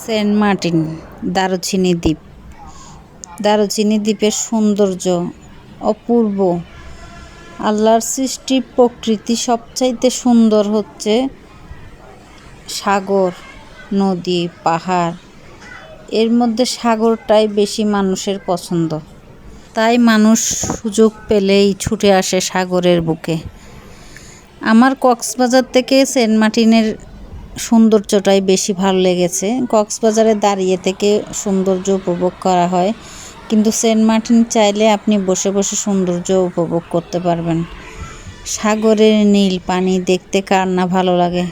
Saint Martin দারুচিনি দ্বীপ। দারুচিনি দ্বীপের সৌন্দর্য অপূর্ব। আল্লাহর সৃষ্টি প্রকৃতি সবচাইতে সুন্দর হচ্ছে সাগর, নদী, পাহাড়। এর মধ্যে সাগরটাই বেশি মানুষের পছন্দ, তাই মানুষ সুযোগ পেলেই ছুটে আসে সাগরের বুকে। আমার কক্সবাজার থেকে সেন্ট মার্টিনের সৌন্দর্যটাই বেশি ভালো লেগেছে। কক্সবাজারে দাঁড়িয়ে থেকে সৌন্দর্য উপভোগ করা হয়, কিন্তু সেন্ট মার্টিন চাইলে আপনি বসে বসে সৌন্দর্য উপভোগ করতে পারবেন। সাগরের নীল পানি দেখতে কার না ভালো লাগে।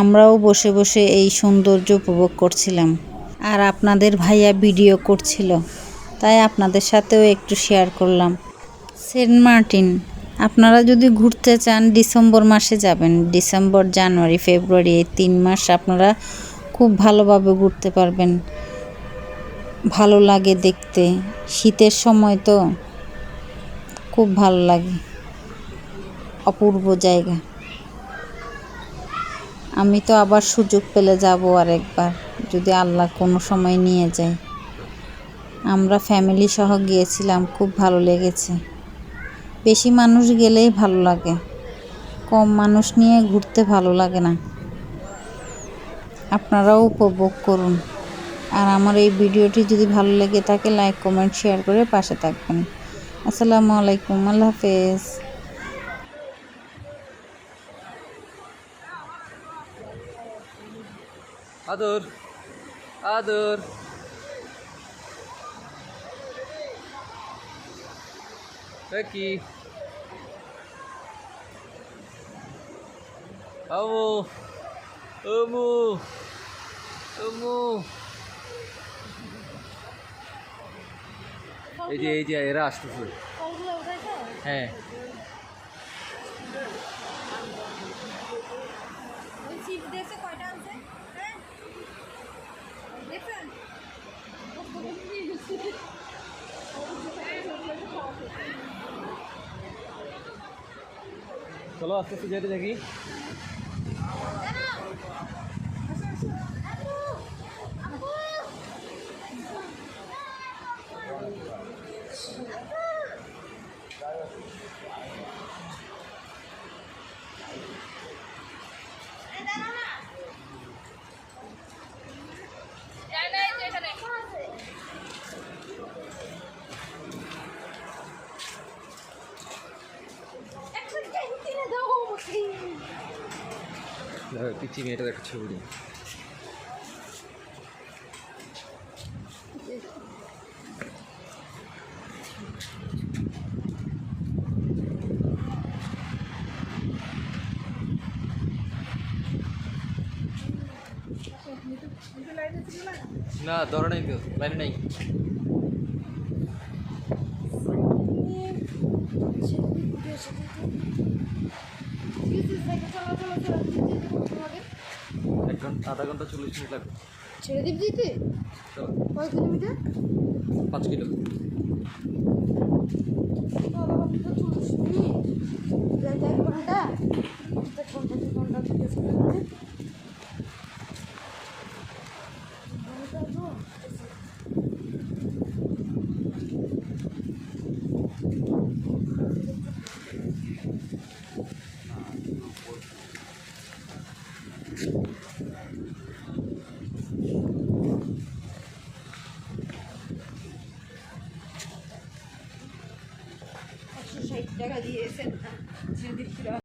আমরাও বসে বসে এই সৌন্দর্য উপভোগ করছিলাম, আর আপনাদের ভাইয়া ভিডিও করছিল, তাই আপনাদের সাথেও একটু শেয়ার করলাম। সেন্ট মার্টিন আপনারা যদি ঘুরতে চান ডিসেম্বর মাসে যাবেন। ডিসেম্বর, জানুয়ারি, ফেব্রুয়ারি এই 3 মাস আপনারা খুব ভালোভাবে ঘুরতে পারবেন। ভালো লাগে দেখতে, শীতের সময় তো খুব ভালো লাগে। অপূর্ব জায়গা। আমি তো আবার সুযোগ পেলে যাব আরেকবার, যদি আল্লাহ কোনো সময় নিয়ে যায়। আমরা ফ্যামিলি সহ গিয়েছিলাম, খুব ভালো লেগেছে। বেশি মানুষ গেলেই ভালো লাগে, কম মানুষ নিয়ে ঘুরতে ভালো লাগে না। আপনারাও উপভোগ করুন। আর আমার এই ভিডিওটি যদি ভালো লেগে থাকে লাইক, কমেন্ট, শেয়ার করে পাশে থাকবেন। আসসালামু আলাইকুম, আল্লাহ হাফেজ। আদর আদর কি আমু আমু আমু এই যে এরা আসতেছে। হ্যাঁ চলো আস্তে আস্তে যেতে দেখি। পিচ্ছি মেয়েটার একটা ছবি দিই। না ধরে নাই তো, লাইনে নাই। আধা ঘন্টা 40 মিনিট লাগবে। ছেড়ে দিবি দিতে কয় কিলোমিটার? 5 কিলো। এক ঘন্টা, 1 ঘন্টা টাকা দিয়েছেন।